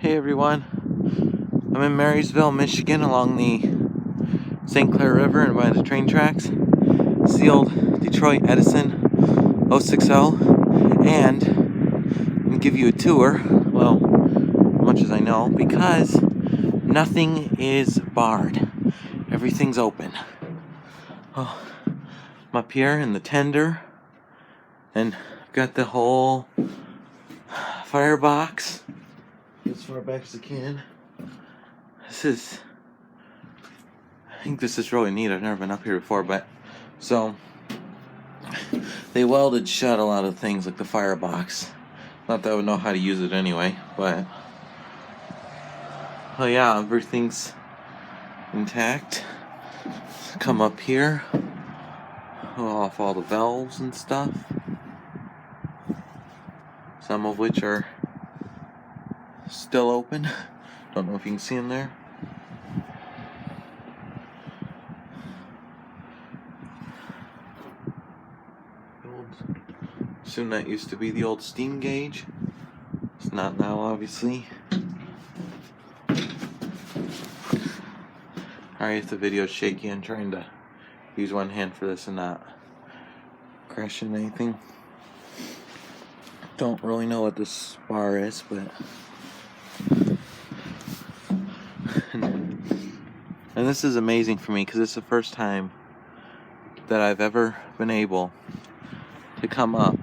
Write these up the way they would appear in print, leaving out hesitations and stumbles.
Hey everyone, I'm in Marysville, Michigan along the St. Clair River and by the train tracks. It's the old Detroit Edison 060, and I'm going to give you a tour, well, as much as I know, because nothing is barred. Everything's open. Oh, I'm up here in the tender, and I've got the whole firebox as far back as I can. I think this is really neat. I've never been up here before, but so they welded shut a lot of things like the firebox. Not that I would know how to use it anyway, but oh yeah, everything's intact. Come up here, off all the valves and stuff, some of which are still open. Don't know if you can see them there. Assume that used to be the old steam gauge. It's not now, obviously. Alright, if the video's shaky, I'm trying to use one hand for this and not crashing anything. Don't really know what this bar is, but and this is amazing for me because it's the first time that I've ever been able to come up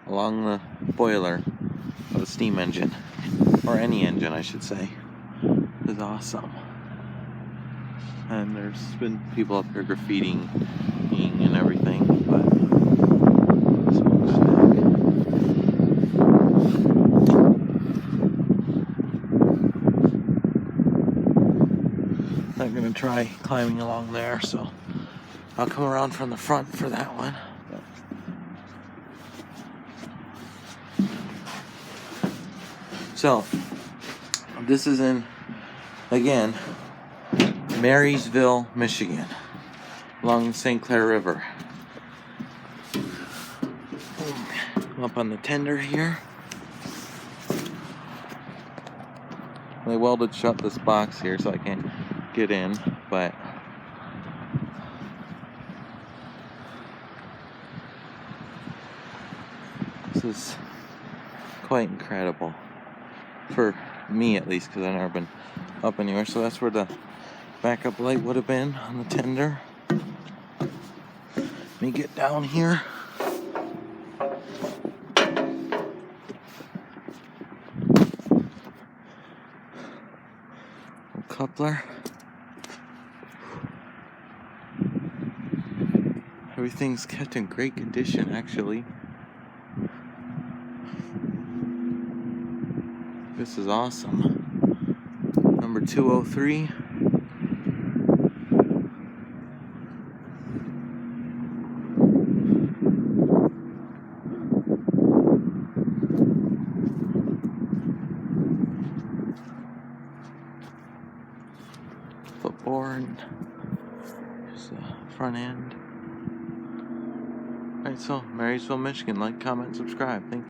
along the boiler of a steam engine, or any engine I should say. This is awesome. And there's been people up here graffitiing and everything, but I'm gonna try climbing along there, so I'll come around from the front for that one. So, this is in, again, Marysville, Michigan, along the St. Clair River. I'm up on the tender here. They welded shut this box here so I can't get in, but this is quite incredible. For me at least, because I've never been up anywhere. So that's where the backup light would have been on the tender. Let me get down here. Coupler. Everything's kept in great condition, actually. This is awesome. Number 203. Footboard. Here's the front end. Alright, so Marysville, Michigan. Like, comment, subscribe. Thank you.